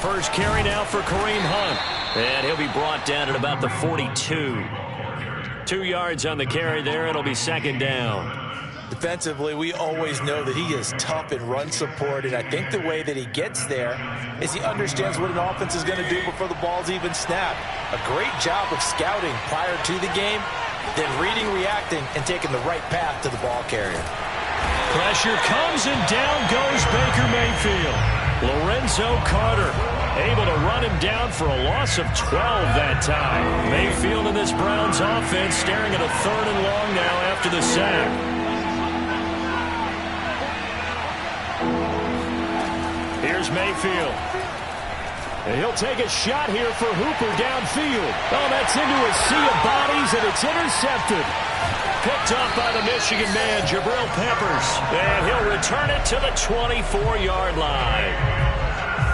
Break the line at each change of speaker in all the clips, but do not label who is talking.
First carry now for Kareem Hunt. And he'll be brought down at about the 42. 2 yards on the carry there. It'll be second down.
Defensively, we always know that he is tough in run support, and I think the way that he gets there is he understands what an offense is going to do before the ball's even snapped. A great job of scouting prior to the game, then reading, reacting, and taking the right path to the ball carrier.
Pressure comes, and down goes Baker Mayfield. Lorenzo Carter able to run him down for a loss of 12 that time. Mayfield in this Browns offense staring at a 3rd and long now after the sack. Here's Mayfield. And he'll take a shot here for Hooper downfield. Oh, that's into a sea of bodies, and it's intercepted. Picked up by the Michigan man, Jabril Peppers. And he'll return it to the 24-yard line.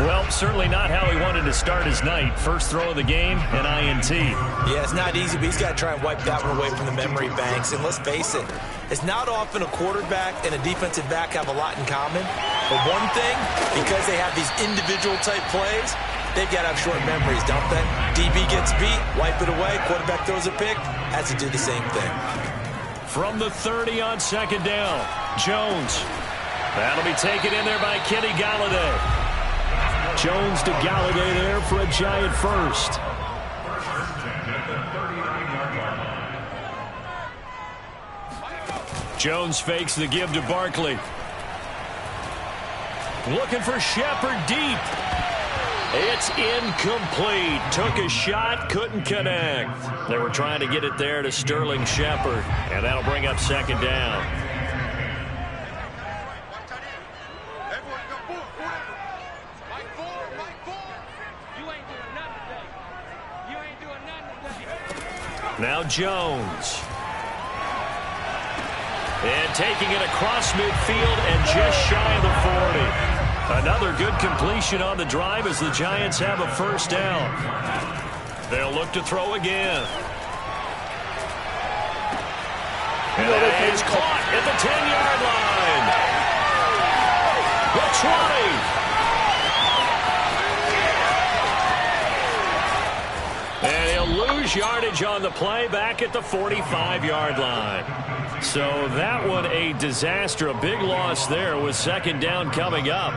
Well, certainly not how he wanted to start his night. First throw of the game, an INT.
Yeah, it's not easy, but he's got to try and wipe that one away from the memory banks. And let's face it, it's not often a quarterback and a defensive back have a lot in common. But one thing, because they have these individual type plays, they've got to have short memories, don't they? DB gets beat, wipe it away, quarterback throws a pick, has to do the same thing.
From the 30 on second down, Jones. That'll be taken in there by Kenny Galladay. Jones to Galladay there for a Giant first. Jones fakes the give to Barkley. Looking for Shepard deep. It's incomplete. Took a shot, couldn't connect. They were trying to get it there to Sterling Shepard, and that'll bring up second down. Now Jones. And taking it across midfield and just shy of the 40. Another good completion on the drive as the Giants have a first down. They'll look to throw again. And that is caught at the 10-yard line. The 20. And he'll lose yardage on the play back at the 45-yard line. So that one a disaster, a big loss there with second down coming up.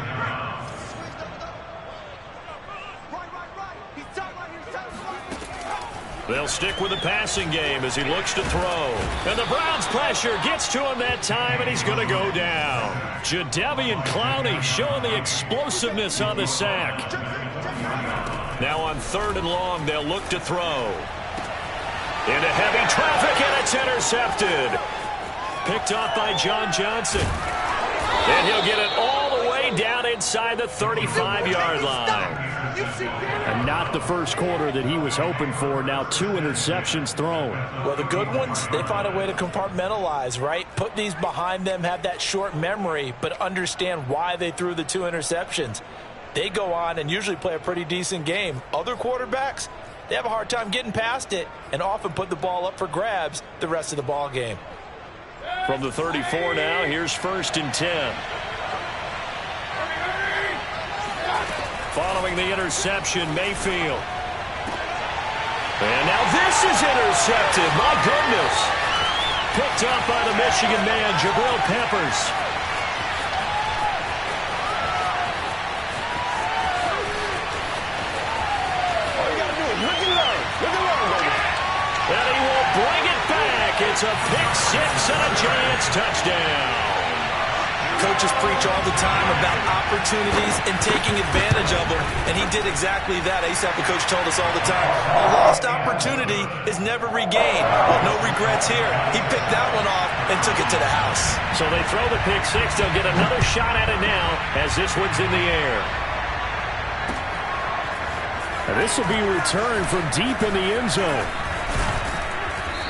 They'll stick with the passing game as he looks to throw. And the Browns pressure gets to him that time, and he's going to go down. Jadeveon Clowney showing the explosiveness on the sack. Now on 3rd and long, they'll look to throw. Into heavy traffic, and it's intercepted. Picked off by John Johnson. And he'll get it all the way down inside the 35-yard line. And not the first quarter that he was hoping for. Now 2 interceptions thrown.
Well, the good ones, they find a way to compartmentalize, right? Put these behind them, have that short memory, but understand why they threw the 2 interceptions. They go on and usually play a pretty decent game. Other quarterbacks, they have a hard time getting past it and often put the ball up for grabs the rest of the ball game.
From the 34 now, here's 1st and 10. Following the interception, Mayfield. And now this is intercepted. My goodness. Picked up by the Michigan man, Jabril Peppers.
All you got to do is look and learn. Look and learn, baby.
And he will bring it back. It's a pick six and a Giants touchdown.
Coaches preach all the time about opportunities and taking advantage of them, and he did exactly that. I used to have a coach told us all the time, a lost opportunity is never regained. Well, no regrets here. He picked that one off and took it to the house.
So they throw the pick six. They'll get another shot at it now as this one's in the air. And this will be returned from deep in the end zone.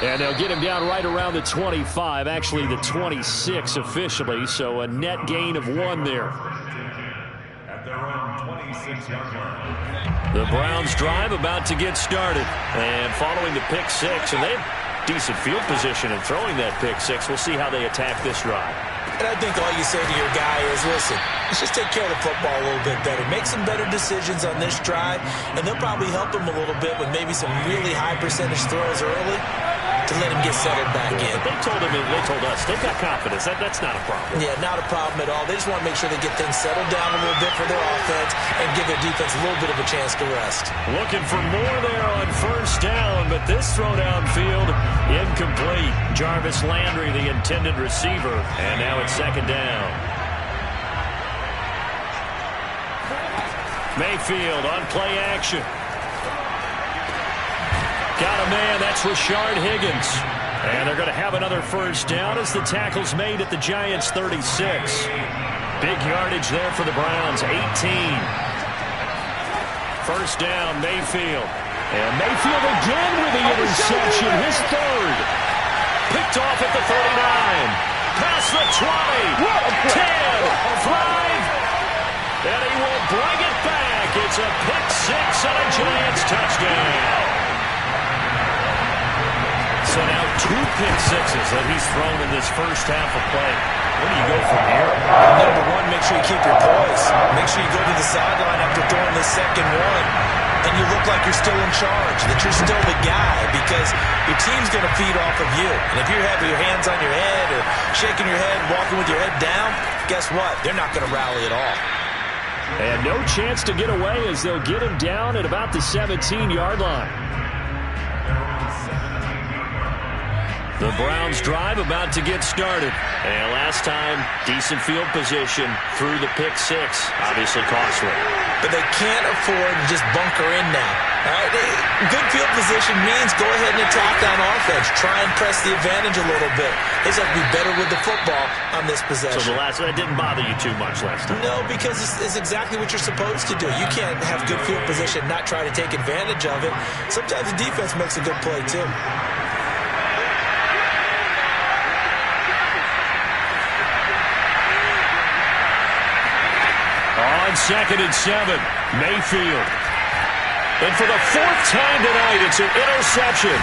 And they'll get him down right around the 25, actually the 26 officially, so a net gain of 1 there.
At their own 26-yard line.
The Browns drive about to get started. And following the pick six, and they have decent field position in throwing that pick six. We'll see how they attack this drive.
And I think all you say to your guy is, listen, let's just take care of the football a little bit better. Make some better decisions on this drive, and they'll probably help him a little bit with maybe some really high percentage throws early to let him get settled back in.
But they told us, they've got confidence. That's not a problem.
Yeah, not a problem at all. They just want to make sure they get things settled down a little bit for their offense and give their defense a little bit of a chance to rest.
Looking for more there on first down, but this throw downfield incomplete. Jarvis Landry, the intended receiver, and now it's second down. Mayfield on play action. Got a man, that's Rashard Higgins. And they're going to have another first down as the tackle's made at the Giants' 36. Big yardage there for the Browns, 18. First down, Mayfield. And Mayfield again with the interception, his third. Picked off at the 39. Past the 20. 10. 5. And he will bring it back. It's a pick six and a Giants touchdown. So now 2 pick sixes that he's thrown in this first half of play. Where do you go from here?
Number one, make sure you keep your poise. Make sure you go to the sideline after throwing the second one, and you look like you're still in charge, that you're still the guy, because your team's going to feed off of you. And if you're having your hands on your head or shaking your head, walking with your head down, guess what? They're not going to rally at all.
And no chance to get away as they'll get him down at about the 17-yard line. The Browns drive about to get started. And last time, decent field position through the pick six. Obviously costly.
But they can't afford to just bunker in now. All right? Good field position means go ahead and attack on offense. Try and press the advantage a little bit. They just have to be better with the football on this possession.
So that didn't bother you too much last time?
No, because it's exactly what you're supposed to do. You can't have good field position and not try to take advantage of it. Sometimes the defense makes a good play, too.
On 2nd and 7, Mayfield. And for the 4th time tonight, it's an interception.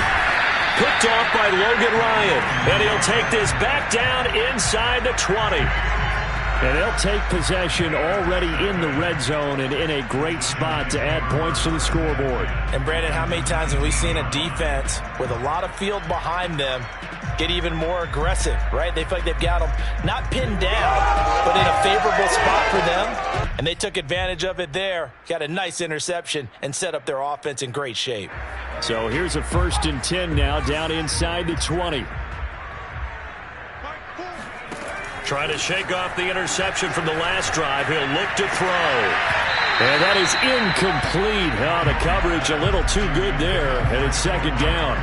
Picked off by Logan Ryan. And he'll take this back down inside the 20. And they'll take possession already in the red zone and in a great spot to add points to the scoreboard.
And, Brandon, how many times have we seen a defense with a lot of field behind them get even more aggressive, right? They feel like they've got them not pinned down, but in a favorable spot for them. And they took advantage of it there. Got a nice interception and set up their offense in great shape.
So here's a 1st and 10 now down inside the 20. Trying to shake off the interception from the last drive. He'll look to throw. And that is incomplete. Oh, the coverage a little too good there. And it's second down.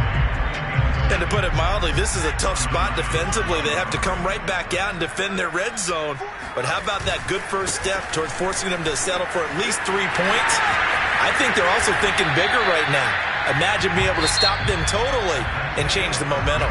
And to put it mildly, this is a tough spot defensively. They have to come right back out and defend their red zone. But how about that good first step towards forcing them to settle for at least 3 points? I think they're also thinking bigger right now. Imagine being able to stop them totally and change the momentum.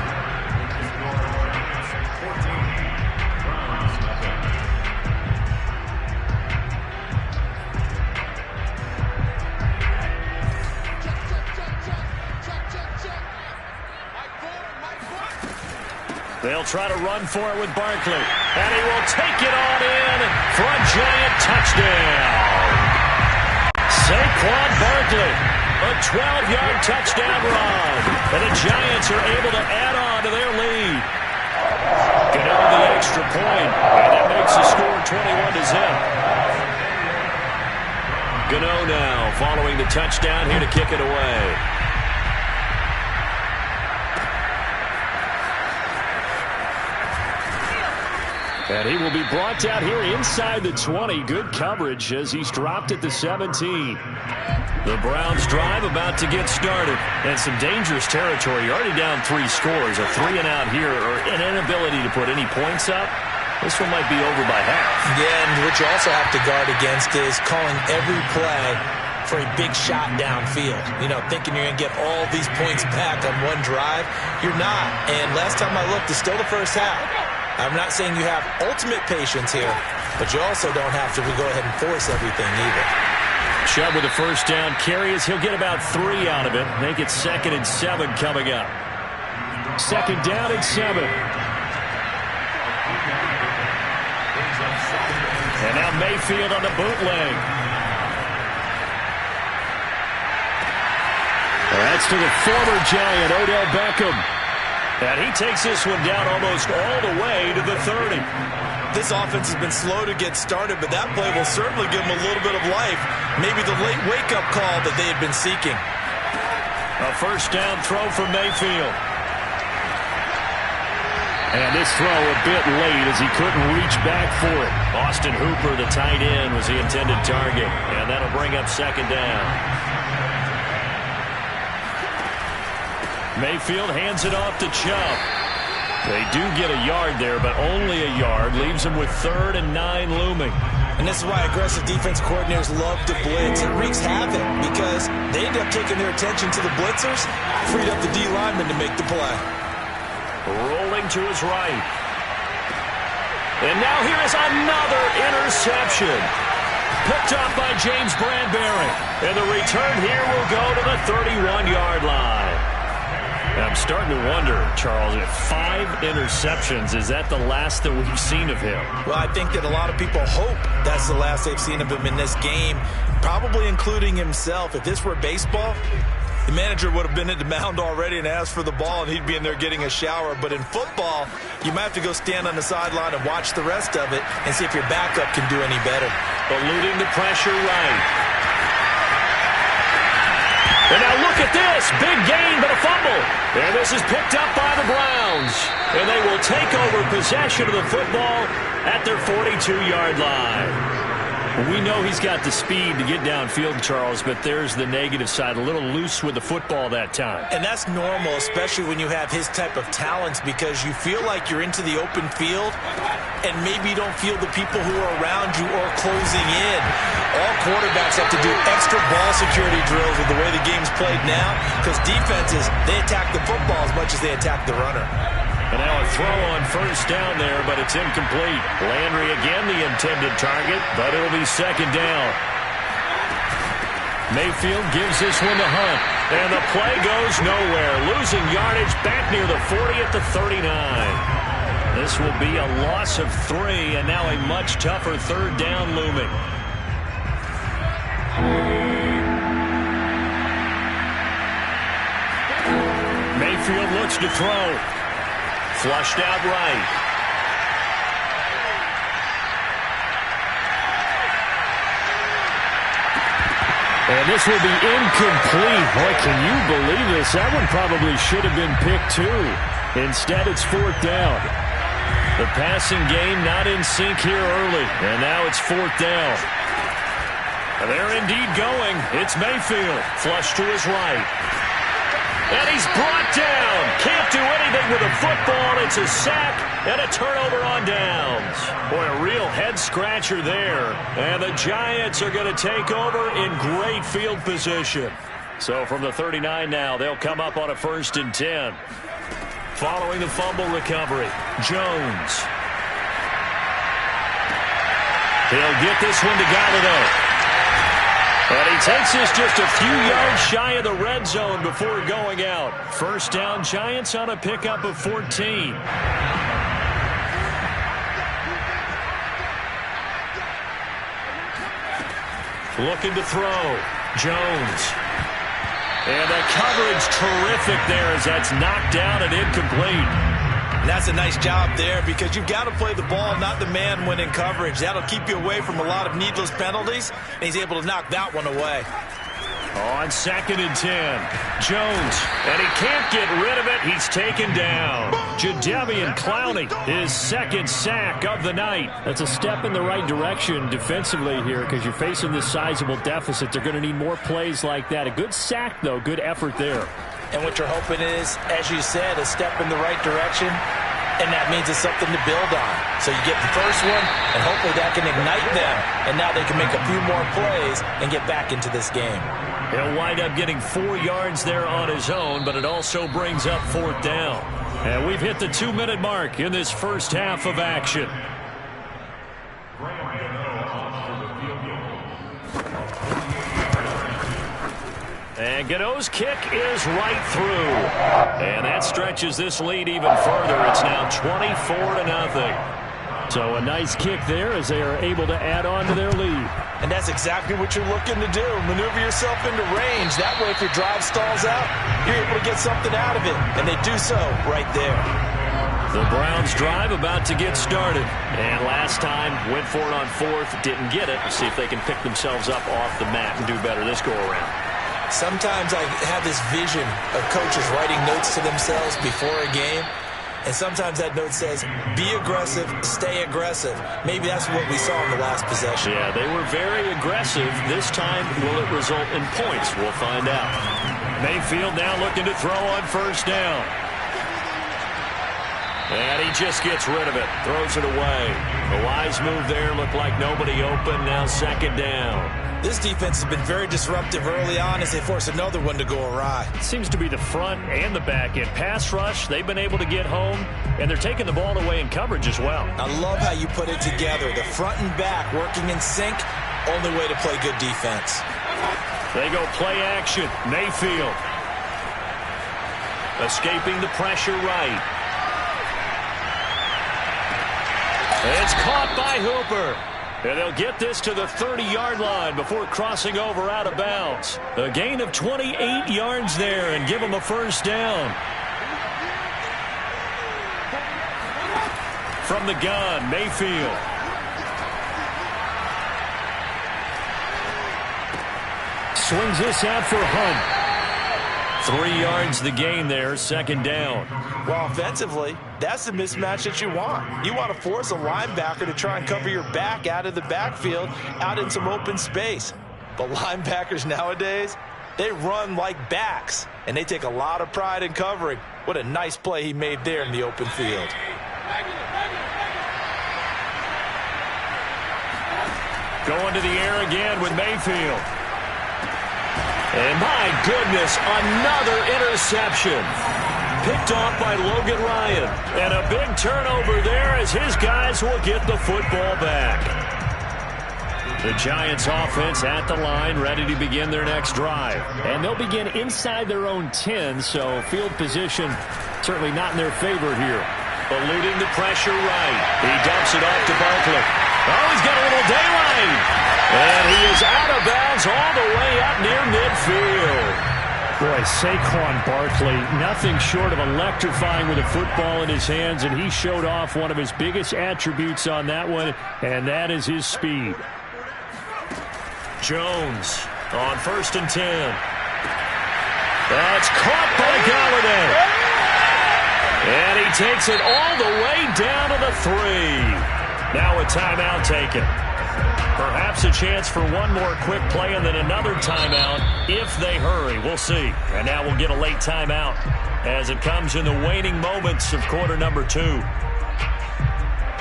They'll try to run for it with Barkley. And he will take it on in for a Giant touchdown. Saquon Barkley, a 12-yard touchdown run. And the Giants are able to add on to their lead. Get out the extra point. And that makes the score 21-0. Gano now following the touchdown here to kick it away. And he will be brought down here inside the 20. Good coverage as he's dropped at the 17. The Browns drive about to get started. And some dangerous territory. You're already down 3 scores. A 3-and-out here or an inability to put any points up. This one might be over by half.
Yeah, and what you also have to guard against is calling every play for a big shot downfield. You know, thinking you're going to get all these points back on one drive. You're not. And last time I looked, it's still the first half. I'm not saying you have ultimate patience here, but you also don't have to go ahead and force everything either.
Chubb with a first down carry as he'll get about 3 out of it. Make it 2nd and 7 coming up. 2nd down and 7. And now Mayfield on the bootleg. That's to the former Giant, Odell Beckham. And he takes this one down almost all the way to the 30.
This offense has been slow to get started, but that play will certainly give them a little bit of life. Maybe the late wake-up call that they had been seeking.
A first down throw from Mayfield. And this throw a bit late as he couldn't reach back for it. Austin Hooper, the tight end, was the intended target. And that'll bring up second down. Mayfield hands it off to Chubb. They do get a yard there, but only a yard. Leaves them with 3rd and 9 looming.
And this is why aggressive defense coordinators love to blitz. It wreaks havoc because they end up taking their attention to the blitzers, freed up the D lineman to make the play.
Rolling to his right. And now here is another interception. Picked up by James Bradbury. And the return here will go to the 31-yard line. I'm starting to wonder, Charles, if 5 interceptions, is that the last that we've seen of him?
Well, I think that a lot of people hope that's the last they've seen of him in this game, probably including himself. If this were baseball, the manager would have been at the mound already and asked for the ball, and he'd be in there getting a shower. But in football, you might have to go stand on the sideline and watch the rest of it and see if your backup can do any better.
Eluding the pressure right. And now look at this. Big gain, but a fumble. And this is picked up by the Browns. And they will take over possession of the football at their 42-yard line. We know he's got the speed to get downfield, Charles, but there's the negative side. A little loose with the football that time.
And that's normal, especially when you have his type of talents, because you feel like you're into the open field and maybe you don't feel the people who are around you or closing in. All quarterbacks have to do extra ball security drills with the way the game's played now, because defenses, they attack the football as much as they attack the runner.
And now a throw on first down there, but it's incomplete. Landry again the intended target, but it'll be second down. Mayfield gives this one to Hunt. And the play goes nowhere. Losing yardage back near the 40 at the 39. This will be a loss of 3, and now a much tougher third down looming. Mayfield looks to throw. Flushed out right. And this will be incomplete. Boy, can you believe this? That one probably should have been picked too. Instead, it's 4th down. The passing game not in sync here early. And now it's 4th down. They're indeed going. It's Mayfield. Flush to his right. And he's brought down. Can't do anything with a football. It's a sack and a turnover on downs. Boy, a real head-scratcher there. And the Giants are going to take over in great field position. So from the 39 now, they'll come up on a 1st and 10. Following the fumble recovery, Jones. He'll get this one to Galladay. And he takes this just a few yards shy of the red zone before going out. First down, Giants on a pickup of 14. Looking to throw. Jones. And the coverage terrific there as that's knocked down and incomplete.
And that's a nice job there because you've got to play the ball, not the man when in coverage. That'll keep you away from a lot of needless penalties, and he's able to knock that one away.
On 2nd and 10, Jones, and he can't get rid of it. He's taken down. Jadeveon Clowney, his 2nd sack of the night. That's a step in the right direction defensively here because you're facing this sizable deficit. They're going to need more plays like that. A good sack, though. Good effort there.
And what you're hoping is, as you said, a step in the right direction, and that means it's something to build on. So you get the first one, and hopefully that can ignite them, and now they can make a few more plays and get back into this game.
He'll wind up getting 4 yards there on his own, but it also brings up 4th down. And we've hit the 2-minute mark in this first half of action. And Gano's kick is right through. And that stretches this lead even further. It's now 24-0. So a nice kick there as they are able to add on to their lead.
And that's exactly what you're looking to do. Maneuver yourself into range. That way, if your drive stalls out, you're able to get something out of it. And they do so right there.
The Browns drive about to get started. And last time, went for it on fourth, didn't get it. Let's see if they can pick themselves up off the mat and do better this go-around.
Sometimes I have this vision of coaches writing notes to themselves before a game. And sometimes that note says, be aggressive, stay aggressive. Maybe that's what we saw in the last possession.
Yeah, they were very aggressive. This time, will it result in points? We'll find out. Mayfield now looking to throw on first down. And he just gets rid of it, throws it away. A wise move there, looked like nobody open, now second down.
This defense has been very disruptive early on as they force another one to go awry.
It seems to be the front and the back end. Pass rush, they've been able to get home, and they're taking the ball away in coverage as well.
I love how you put it together. The front and back working in sync, only way to play good defense.
They go play action. Mayfield escaping the pressure right. It's caught by Hooper. And they'll get this to the 30-yard line before crossing over out of bounds. A gain of 28 yards there and give them a first down. From the gun, Mayfield. Swings this out for Hunt. 3 yards the gain there, second down.
Well, offensively, that's the mismatch that you want. You want to force a linebacker to try and cover your back out of the backfield, out in some open space. But linebackers nowadays, they run like backs, and they take a lot of pride in covering. What a nice play he made there in the open field.
Going to the air again with Mayfield. And my goodness, another interception. Picked off by Logan Ryan. And a big turnover there as his guys will get the football back. The Giants offense at the line, ready to begin their next drive. And they'll begin inside their own 10, so field position certainly not in their favor here. Eluding the pressure right. He dumps it off to Barkley. Oh, he's got a little daylight. And he is out of bounds all the way up near midfield. Boy, Saquon Barkley, nothing short of electrifying with a football in his hands, and he showed off one of his biggest attributes on that one, and that is his speed. Jones on 1st and 10. That's caught by Galladay. And he takes it all the way down to the 3. Now a timeout taken. Perhaps a chance for one more quick play and then another timeout if they hurry. We'll see. And now we'll get a late timeout as it comes in the waning moments of quarter number 2.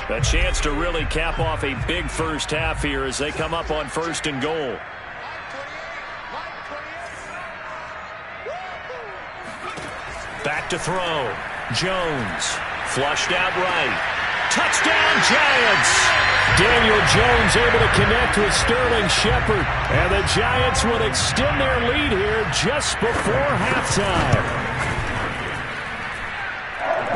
A chance to really cap off a big first half here as they come up on 1st and goal. Back to throw. Jones flushed out right. Touchdown, Giants! Daniel Jones able to connect with Sterling Shepard. And the Giants will extend their lead here just before halftime.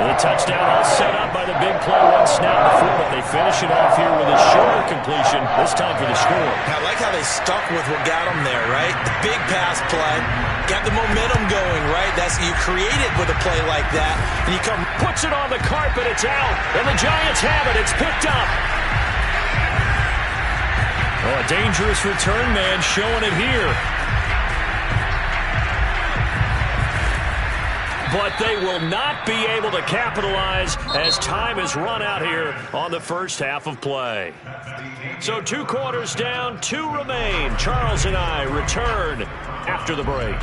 The touchdown all set up by the big play one snap before, but they finish it off here with a shorter completion, this time for the score.
I like how they stuck with what got them there, right? The big pass play, got the momentum going, right? That's you create it with a play like that, and you come,
puts it on the carpet, it's out, and the Giants have it, it's picked up. Oh, a dangerous return man showing it here. But they will not be able to capitalize as time is run out here on the first half of play. So 2 quarters down, 2 remain. Charles and I return after the break.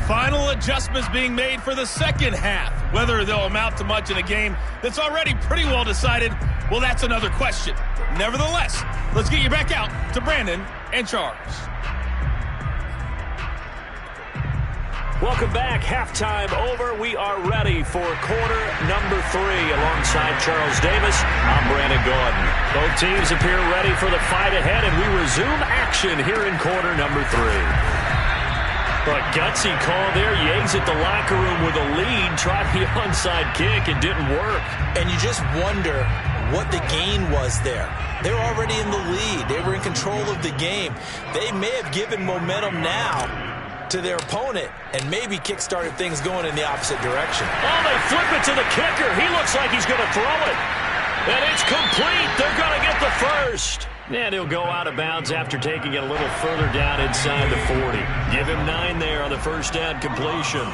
Final adjustments being made for the second half. Whether they'll amount to much in a game that's already pretty well decided, well, that's another question. Nevertheless, let's get you back out to Brandon and Charles.
Welcome back. Halftime over. We are ready for quarter number 3 alongside Charles Davis. I'm Brandon Gordon. Both teams appear ready for the fight ahead, and we resume action here in quarter number 3. A gutsy call there. You exit the locker room with a lead. Tried the onside kick. It didn't work.
And you just wonder what the gain was there. They were already in the lead. They were in control of the game. They may have given momentum now to their opponent and maybe kick-started things going in the opposite direction.
Oh, they flip it to the kicker. He looks like he's going to throw it. And it's complete. They're going to get the first. And he'll go out of bounds after taking it a little further down inside the 40. Give him 9 there on the first down completion.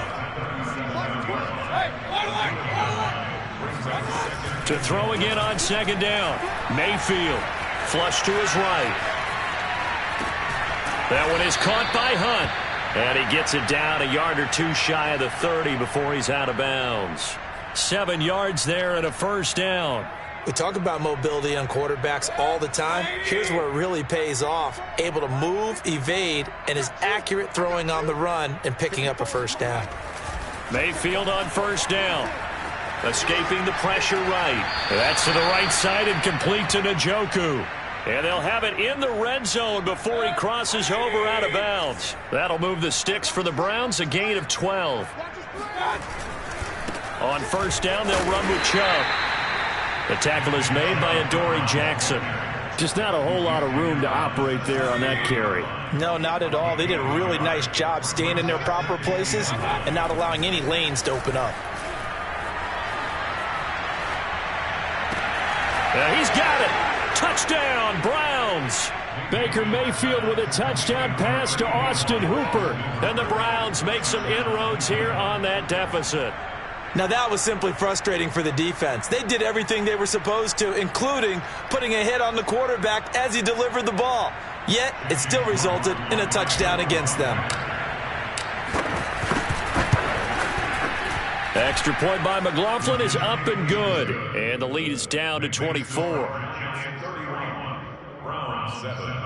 To throw again on second down. Mayfield. Flush to his right. That one is caught by Hunt. And he gets it down a yard or two shy of the 30 before he's out of bounds. 7 yards there and a first down.
We talk about mobility on quarterbacks all the time. Here's where it really pays off. Able to move, evade, and is accurate throwing on the run and picking up a first down.
Mayfield on first down. Escaping the pressure right. That's to the right side and complete to Njoku. And they'll have it in the red zone before he crosses over out of bounds. That'll move the sticks for the Browns, a gain of 12. On first down, they'll run with Chubb. The tackle is made by Adoree Jackson. Just not a whole lot of room to operate there on that carry.
No, not at all. They did a really nice job staying in their proper places and not allowing any lanes to open up.
He's got it. Touchdown, Browns. Baker Mayfield with a touchdown pass to Austin Hooper. And the Browns make some inroads here on that deficit.
Now that was simply frustrating for the defense. They did everything they were supposed to, including putting a hit on the quarterback as he delivered the ball. Yet, it still resulted in a touchdown against them.
Extra point by McLaughlin is up and good. And the lead is down to 24.
Round 7.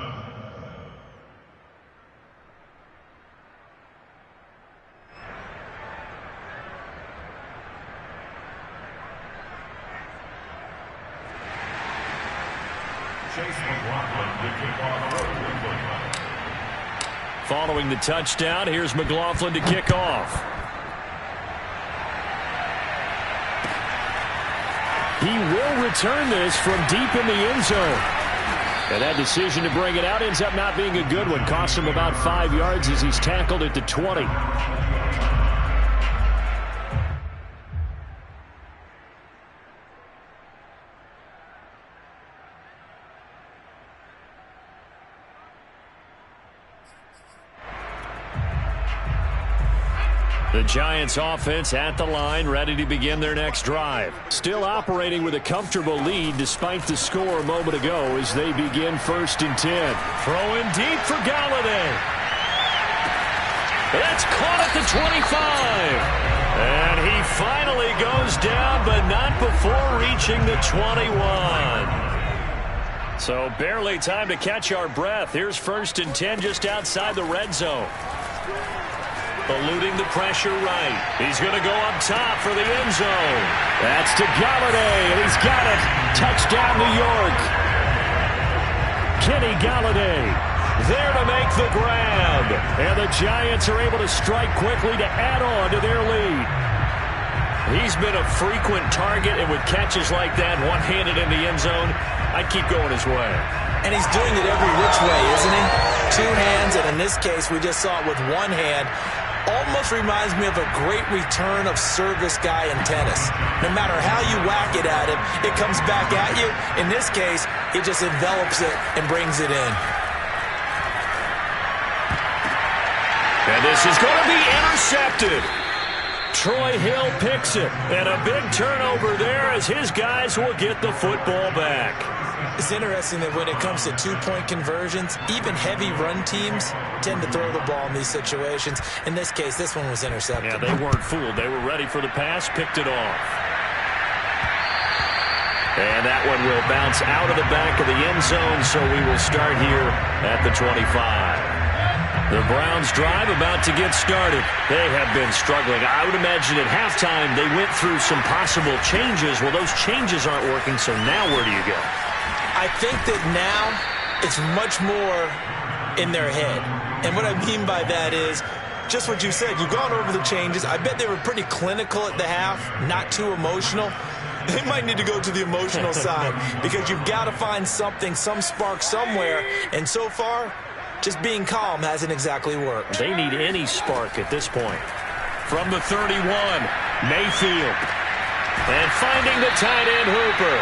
Following the touchdown, here's McLaughlin to kick off. He will return this from deep in the end zone. And that decision to bring it out ends up not being a good one. Cost him about 5 yards as he's tackled at the 20. The Giants offense at the line, ready to begin their next drive. Still operating with a comfortable lead despite the score a moment ago as they begin 1st and 10. Throwing deep for Galladay. That's caught at the 25. And he finally goes down, but not before reaching the 21. So barely time to catch our breath. Here's 1st and 10 just outside the red zone. Eluding the pressure right. He's going to go up top for the end zone. That's to Galladay, and he's got it. Touchdown, New York. Kenny Galladay there to make the grab. And the Giants are able to strike quickly to add on to their lead. He's been a frequent target, and with catches like that, one-handed in the end zone, I'd keep going his way.
And he's doing it every which way, isn't he? 2 hands, and in this case, we just saw it with 1 hand. Almost reminds me of a great return of service guy in tennis. No matter how you whack it at him, it comes back at you. In this case, it just envelops it and brings it in.
And this is going to be intercepted. Troy Hill picks it. And a big turnover there as his guys will get the football back.
It's interesting that when it comes to 2-point conversions, even heavy run teams tend to throw the ball in these situations. In this case, this one was intercepted.
Yeah, they weren't fooled. They were ready for the pass, picked it off. And that one will bounce out of the back of the end zone, so we will start here at the 25. The Browns drive about to get started. They have been struggling. I would imagine at halftime they went through some possible changes. Well, those changes aren't working, so now where do you go?
I think that now it's much more in their head. And what I mean by that is just what you said. You've gone over the changes. I bet they were pretty clinical at the half, not too emotional. they might need to go to the emotional side because you've got to find something, some spark somewhere. And so far, just being calm hasn't exactly worked.
They need any spark at this point. From the 31, Mayfield. And finding the tight end, Hooper.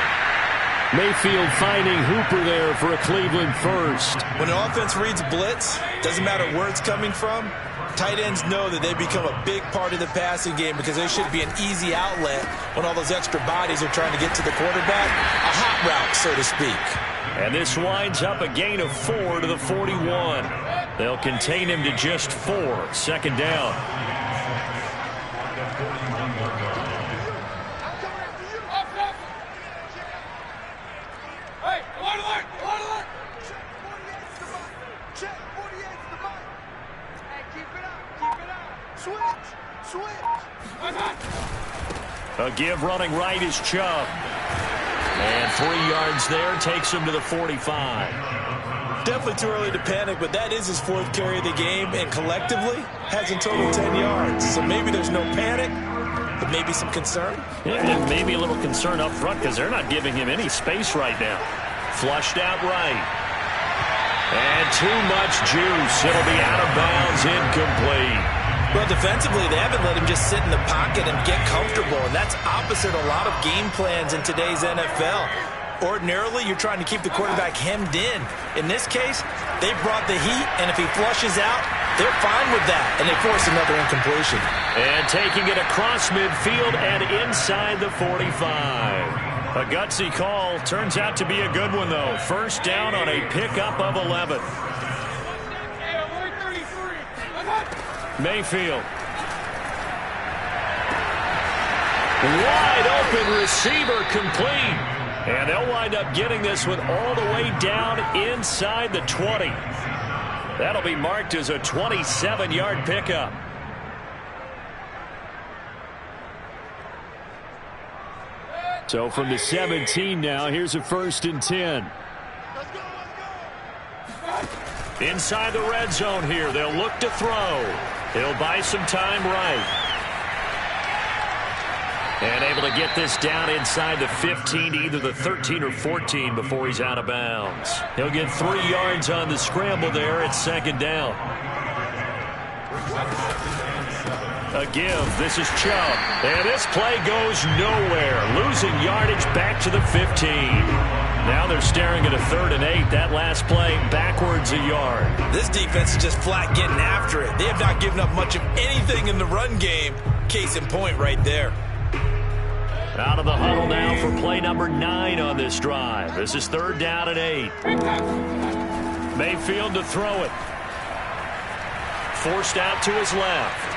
Mayfield finding Hooper there for a Cleveland first.
When an offense reads blitz, doesn't matter where it's coming from, tight ends know that they become a big part of the passing game because they should be an easy outlet when all those extra bodies are trying to get to the quarterback. A hot route, so to speak.
And this winds up a gain of 4 to the 41. They'll contain him to just 4. Second down. A give running right is Chubb. And 3 yards there takes him to the 45.
Definitely too early to panic, but that is his 4th carry of the game, and collectively has in total 10 yards. So maybe there's no panic, but maybe some concern.
Yeah, and maybe a little concern up front because they're not giving him any space right now. Flushed out right. And too much juice. It'll be out of bounds, incomplete.
Well, defensively, they haven't let him just sit in the pocket and get comfortable, and that's opposite a lot of game plans in today's NFL. Ordinarily, you're trying to keep the quarterback hemmed in. In this case, they brought the heat, and if he flushes out, they're fine with that, and they force another incompletion.
And taking it across midfield and inside the 45. A gutsy call. Turns out to be a good one, though. First down on a pickup of 11. Mayfield. Wide open receiver complete. And they'll wind up getting this one all the way down inside the 20. That'll be marked as a 27-yard pickup. So from the 17 now, here's a 1st and 10. Inside the red zone here, they'll look to throw. He'll buy some time right. And able to get this down inside the 15 to either the 13 or 14 before he's out of bounds. He'll get 3 yards on the scramble there at second down. A give. This is Chubb. And this play goes nowhere. Losing yardage back to the 15. Now they're staring at a 3rd and 8. That last play backwards a yard.
This defense is just flat getting after it. They have not given up much of anything in the run game. Case in point right there.
Out of the huddle now for play number 9 on this drive. This is 3rd down and 8. Mayfield to throw it. Forced out to his left.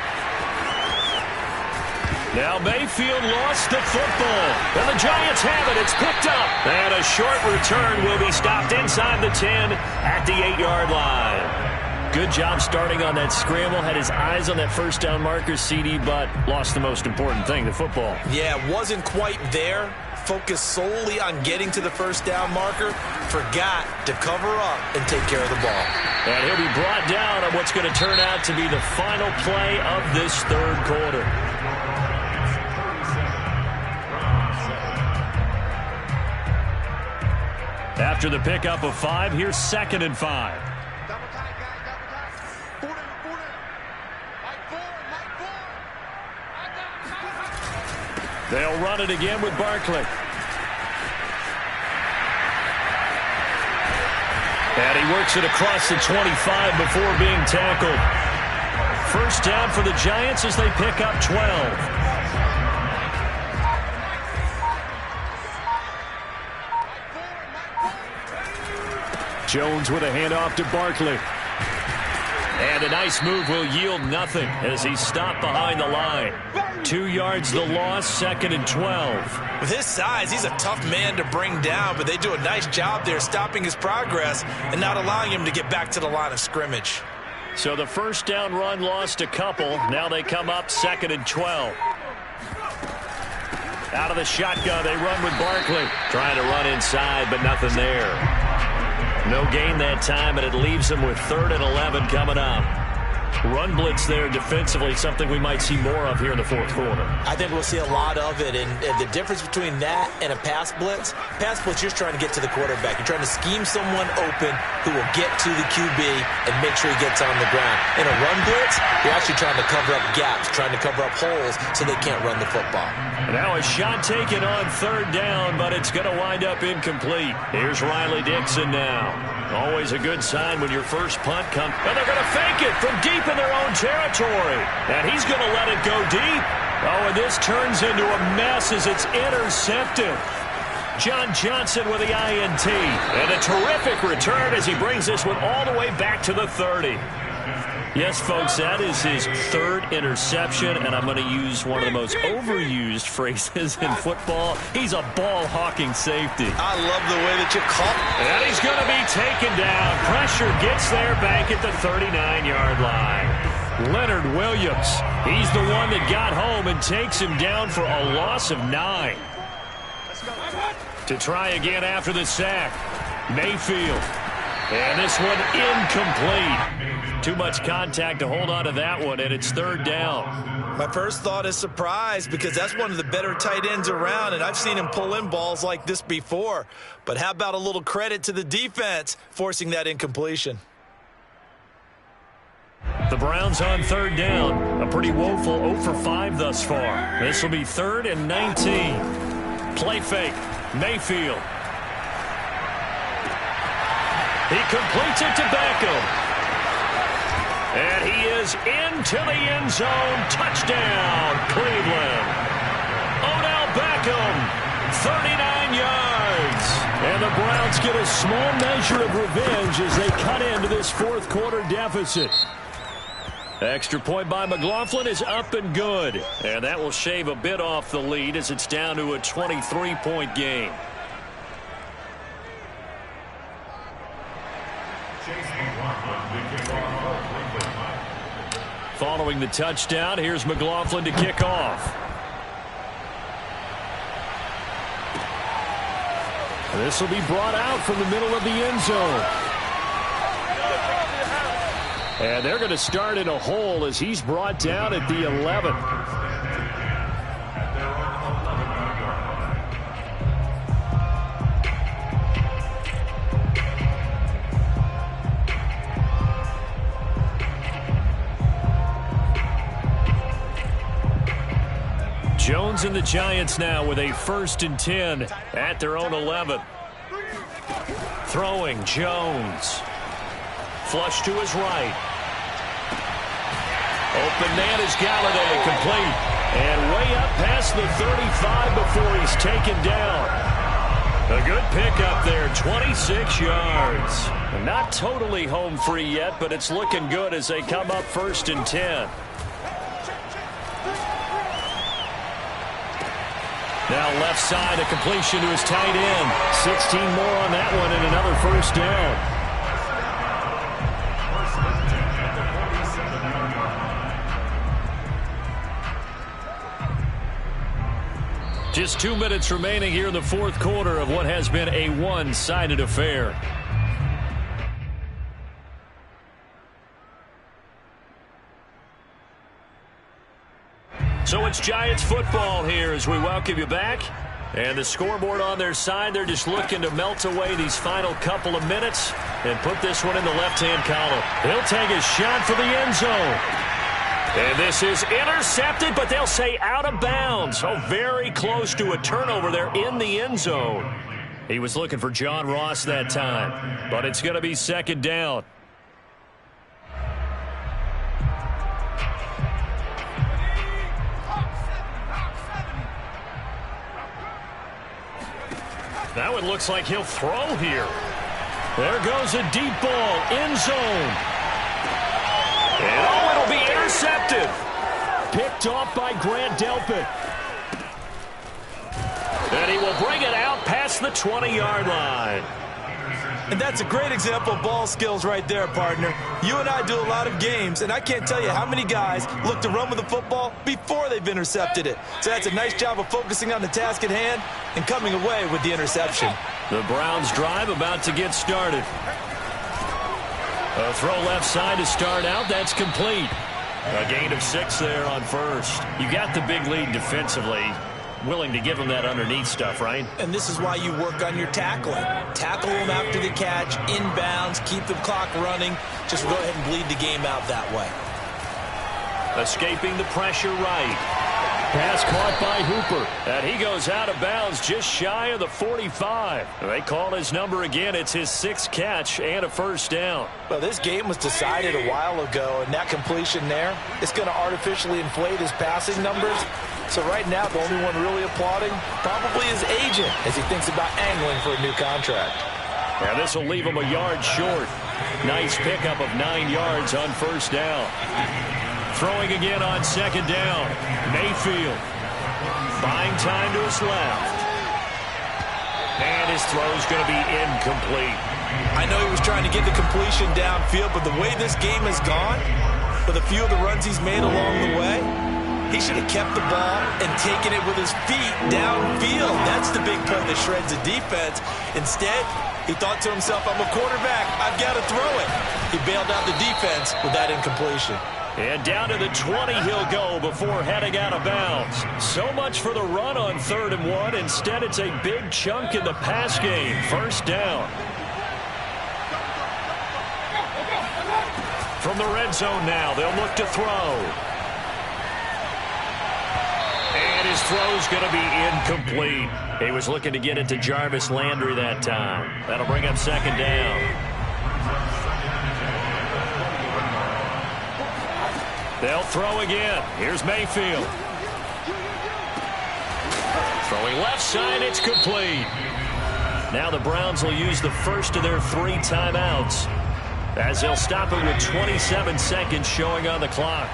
Now Mayfield lost the football. And the Giants have it. It's picked up. And a short return will be stopped inside the 10 at the 8-yard line. Good job starting on that scramble. Had his eyes on that first down marker, CD, but lost the most important thing, the football.
Yeah, wasn't quite there. Focused solely on getting to the first down marker. Forgot to cover up and take care of the ball.
And he'll be brought down on what's going to turn out to be the final play of this 3rd quarter. After the pickup of 5, here's 2nd and 5. They'll run it again with Barkley. And he works it across the 25 before being tackled. First down for the Giants as they pick up 12. Jones with a handoff to Barkley. And a nice move will yield nothing as he's stopped behind the line. 2 yards the loss, 2nd and 12.
With his size, he's a tough man to bring down, but they do a nice job there stopping his progress and not allowing him to get back to the line of scrimmage.
So the first down run lost a couple. Now they come up 2nd and 12. Out of the shotgun, they run with Barkley. Trying to run inside, but nothing there. No gain that time, and it leaves them with 3rd and 11 coming up. Run blitz there defensively, something we might see more of here in the fourth quarter.
I think we'll see a lot of it, and the difference between that and a pass blitz, you're trying to get to the quarterback. You're trying to scheme someone open who will get to the QB and make sure he gets on the ground. In a run blitz, you're actually trying to cover up gaps, trying to cover up holes so they can't run the football.
Now a shot taken on third down, but it's going to wind up incomplete. Here's Riley Dixon now. Always a good sign when your first punt comes. And they're going to fake it from deep in their own territory. And he's going to let it go deep. Oh, and this turns into a mess as it's intercepted. John Johnson with the INT. And a terrific return as he brings this one all the way back to the 30. Yes, folks, that is his third interception, and I'm going to use one of the most overused phrases in football. He's a ball-hawking safety.
I love the way that you call it.
And he's going to be taken down. Pressure gets there back at the 39-yard line. Leonard Williams, he's the one that got home and takes him down for a loss of 9. To try again after the sack, Mayfield. And this one incomplete. Too much contact to hold on to that one, and it's third down.
My first thought is surprise because that's one of the better tight ends around, and I've seen him pull in balls like this before. But how about a little credit to the defense forcing that incompletion?
The Browns on third down. A pretty woeful 0 for 5 thus far. This will be 3rd and 19. Play fake. Mayfield. He completes it to Beckham. And he is into the end zone. Touchdown, Cleveland. Odell Beckham, 39 yards. And the Browns get a small measure of revenge as they cut into this fourth quarter deficit. Extra point by McLaughlin is up and good. And that will shave a bit off the lead as it's down to a 23-point game. Following the touchdown, here's McLaughlin to kick off. This will be brought out from the middle of the end zone. And they're going to start in a hole as he's brought down at the 11. Jones and the Giants now with a 1st and 10 at their own 11. Throwing Jones. Flush to his right. Open man is Galladay, complete. And way up past the 35 before he's taken down. A good pickup there, 26 yards. Not totally home free yet, but it's looking good as they come up 1st and 10. Now left side, a completion to his tight end. 16 more on that one and another 1st down. Just 2 minutes remaining here in the fourth quarter of what has been a one-sided affair. So it's Giants football here as we welcome you back. And the scoreboard on their side, they're just looking to melt away these final couple of minutes and put this one in the left-hand column. He'll take a shot for the end zone. And this is intercepted, but they'll say out of bounds. So very close to a turnover there in the end zone. He was looking for John Ross that time, but it's going to be 2nd down. That one looks like he'll throw here. There goes a deep ball, end zone. And oh, it'll be intercepted. Picked off by Grant Delpit. And he will bring it out past the 20-yard line.
And that's a great example of ball skills right there, partner. You and I do a lot of games, and I can't tell you how many guys look to run with the football before they've intercepted it. So that's a nice job of focusing on the task at hand and coming away with the interception.
The Browns drive about to get started. A throw left side to start out. That's complete. A gain of 6 there on first. You got the big lead defensively. Willing to give them that underneath stuff, right?
And this is why you work on your tackling. Tackle them after the catch, inbounds, keep the clock running. Just go ahead and bleed the game out that way.
Escaping the pressure right. Pass caught by Hooper. And he goes out of bounds just shy of the 45. They call his number again. It's his 6th catch and a first down.
Well, this game was decided a while ago, and that completion there, it's going to artificially inflate his passing numbers. So right now, the only one really applauding probably his agent as he thinks about angling for a new contract.
And this will leave him a yard short. Nice pickup of 9 yards on first down. Throwing again on second down. Mayfield buying time to his left. And his throw's going to be incomplete.
I know he was trying to get the completion downfield, but the way this game has gone, with a few of the runs he's made along the way, he should have kept the ball and taken it with his feet downfield. That's the big play that shreds the defense. Instead, he thought to himself, I'm a quarterback, I've got to throw it. He bailed out the defense with that incompletion.
And down to the 20 he'll go before heading out of bounds. So much for the run on 3rd and 1. Instead, it's a big chunk in the pass game. First down. From the red zone now, they'll look to throw. And his throw's going to be incomplete. He was looking to get it to Jarvis Landry that time. That'll bring up second down. They'll throw again. Here's Mayfield. Throwing left side, it's complete. Now the Browns will use the first of their 3 timeouts as they'll stop it with 27 seconds showing on the clock.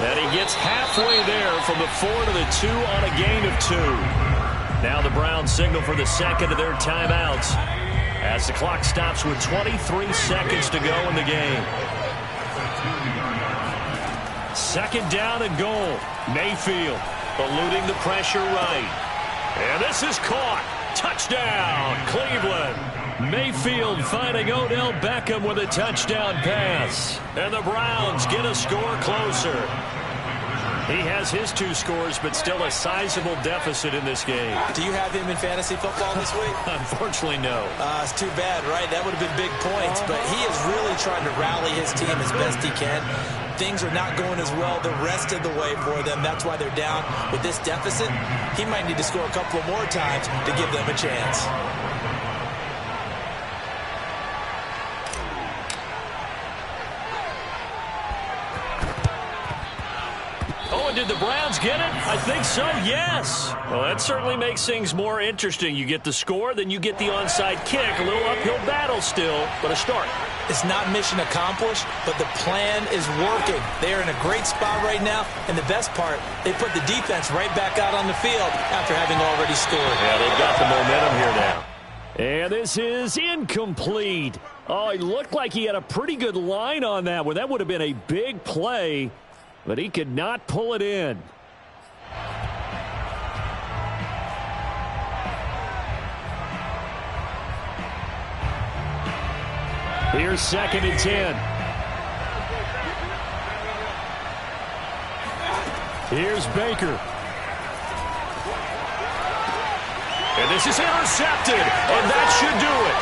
And he gets halfway there from the 4 to the 2 on a gain of 2. Now the Browns signal for the second of their timeouts as the clock stops with 23 seconds to go in the game. Second down and goal. Mayfield eluding the pressure right. And this is caught. Touchdown, Cleveland. Mayfield finding Odell Beckham with a touchdown pass. And the Browns get a score closer. He has his 2 scores, but still a sizable deficit in this game.
Do you have him in fantasy football this week?
Unfortunately, no.
It's too bad, right? That would have been big points, but he is really trying to rally his team as best he can. Things are not going as well the rest of the way for them. That's why they're down with this deficit. He might need to score a couple more times to give them a chance.
Did the Browns get it? I think so, yes. Well, that certainly makes things more interesting. You get the score, then you get the onside kick. A little uphill battle still, but a start.
It's not mission accomplished, but the plan is working. They are in a great spot right now, and the best part, they put the defense right back out on the field after having already scored.
Yeah, they've got the momentum here now. And this is incomplete. Oh, he looked like he had a pretty good line on that one. That would have been a big play. But he could not pull it in. Here's 2nd and 10. Here's Baker. And this is intercepted. And that should do it.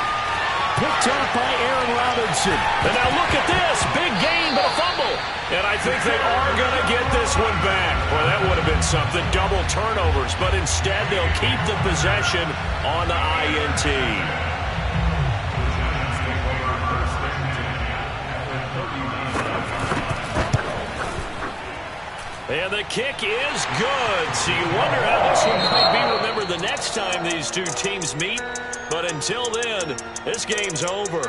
Picked up by Aaron Robinson. And now look at this. Big gain, but a fumble. And I think they are going to get this one back. Well, that would have been something. Double turnovers. But instead, they'll keep the possession on the INT. And the kick is good. So you wonder how this one might be remembered the next time these 2 teams meet. But until then, this game's over.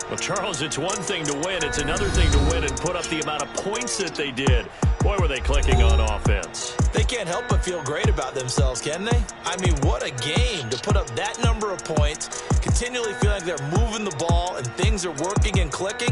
Well, Charles, it's one thing to win. It's another thing to win and put up the amount of points that they did. Boy, were they clicking on offense.
They can't help but feel great about themselves, can they? I mean, what a game to put up that number of points, continually feeling like they're moving the ball and things are working and clicking.